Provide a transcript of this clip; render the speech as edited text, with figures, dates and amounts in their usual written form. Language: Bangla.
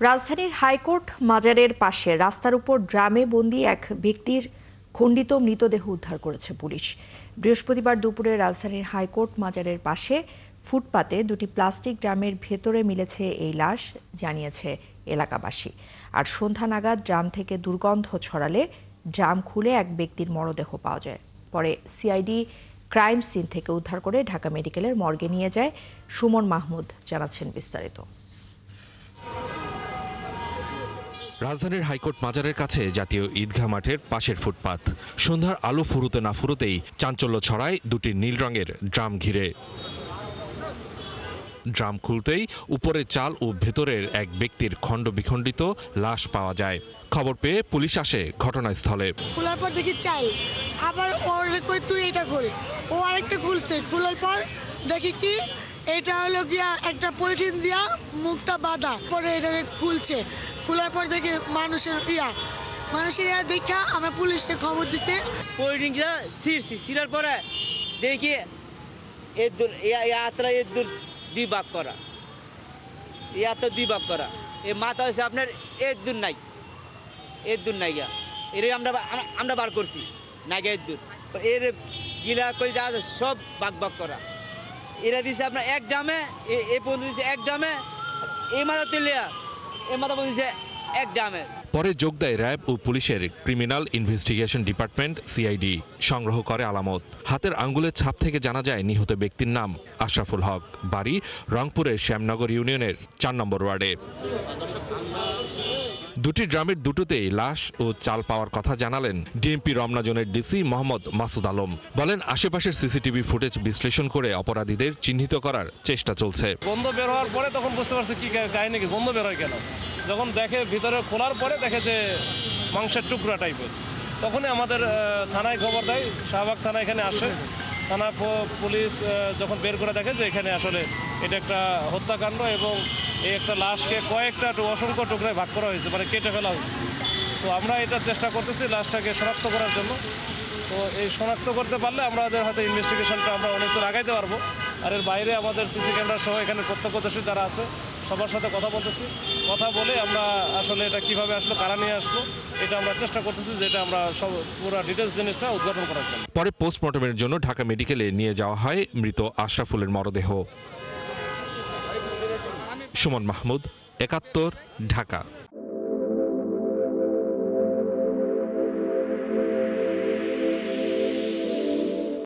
রাজধানীর হাইকোর্ট মাজারের পাশে রাস্তার উপর ড্রামে বন্দী এক ব্যক্তির খণ্ডিত মৃতদেহ উদ্ধার করেছে পুলিশ। বৃহস্পতিবার দুপুরে রাজধানীর হাইকোর্ট মাজারের পাশে ফুটপাতে দুটি প্লাস্টিক ড্রামের ভেতরে মিলেছে এই লাশ, জানিয়েছে এলাকাবাসী। আর সন্ধ্যা নাগাদ ড্রাম থেকে দুর্গন্ধ ছড়ালে ড্রাম খুলে এক ব্যক্তির মরদেহ পাওয়া যায়। পরে সিআইডি ক্রাইম সিন থেকে উদ্ধার করে ঢাকা মেডিকেলের মর্গে নিয়ে যায়। সুমন মাহমুদ জানাচ্ছেন বিস্তারিত। রাজধানীর হাইকোর্ট মাজারের কাছে জাতীয় ঈদগাহ মাঠের পাশের ফুটপাত। সন্ধ্যার আলো ফুরুতে না ফুরুতেই চাঞ্চল্য ছড়ায় দুটি নীল রঙের ড্রাম ঘিরে। ড্রাম খুলতেই উপরে চাল ও ভেতরের এক ব্যক্তির খণ্ড বিখণ্ডিত লাশ পাওয়া যায়। খবর পেয়ে পুলিশ আসে ঘটনাস্থলে। খোলার পর দেখি চাল, আবার ওর কই তুই এটা খোল, ও আরেকটা খুলছে। খোলার পর দেখি কি এটা হলো গিয়া একটা পলিথিন দিয়া মুখটা বাঁধা, পরে এটা খুলছে। খোলার পর দেখি মানুষের ইয়া দেখা আমরা পুলিশে খবর দিছে। পলিথিনটা ছিঁড়ার পরে দেখি দুই ভাগ করা, দুই ভাগ করা। এই মাথা হচ্ছে আপনার এর দূর নাই গিয়া এর আমরা বার করছি না গিয়া এর গিলা করে যা সব ভাগ করা। এরা দিছে আপনার এক ড্রামে, এ পর্যন্ত দিচ্ছে এক ড্রামে, এই মাথা তুলিয়া এই মাথা পর্যন্ত দিচ্ছে এক ড্রামে। পরে যোগ দেয় র্যাব ও পুলিশের ক্রিমিনাল ইনভেস্টিগেশন ডিপার্টমেন্ট সিআইডি। সংগ্রহ করে আলামত। হাতের আঙ্গুলের ছাপ থেকে জানা যায় নিহত ব্যক্তির নাম আশরাফুল হক, বাড়ি রংপুরের শ্যামনগর ইউনিয়নের 4 নম্বর ওয়ার্ডে। দুটি ড্রামের দুটোতেই লাশ ও চাল পাওয়ার কথা জানালেন ডিএমপি রমনা জোনের ডিসি মোহাম্মদ মাসুদ আলম। বলেন, আশেপাশের সিসিটিভি ফুটেজ বিশ্লেষণ করে অপরাধীদের চিহ্নিত করার চেষ্টা চলছে। গন্ধ বের হওয়ার পরে তখন বুঝতে পারছে কি কাহিনী, কি গন্ধ বের হয় কেন। যখন দেখে ভিতরে খোলার পরে দেখে যে মাংসের টুকরা টাইপের, তখনই আমাদের থানায় খবর দেয়। শাহবাগ থানা এখানে আসে। থানা পুলিশ যখন বের করে দেখে যে এখানে আসলে এটা একটা হত্যাকাণ্ড এবং এই একটা লাশকে কয়েকটা অসংখ্য টুকরায় ভাগ করা হয়েছে, মানে কেটে ফেলা হয়েছে। তো আমরা এটা চেষ্টা করতেছি লাশটাকে শনাক্ত করার জন্য। তো এই শনাক্ত করতে পারলে আমাদের হয়তো ইনভেস্টিগেশনটা আমরা অনেক দূর আগাইতে পারবো। আর এর বাইরে আমাদের সিসি ক্যামেরা সহ এখানে প্রত্যক্ষদর্শী যারা আছে সবার সাথে কথা বলতেছি। কথা বলে আমরা আসলে এটা কিভাবে আসলো, কারা নিয়ে আসলো, এটা আমরা চেষ্টা করতেছি যেটা আমরা সব পুরো ডিটেলস জিনিসটা উদ্ঘাটন করার জন্য। পরে পোস্টমর্টমের জন্য ঢাকা মেডিকেলে নিয়ে যাওয়া হয় মৃত আশরাফুলের মরদেহ। সুমন মাহমুদ, ৭১, ঢাকা।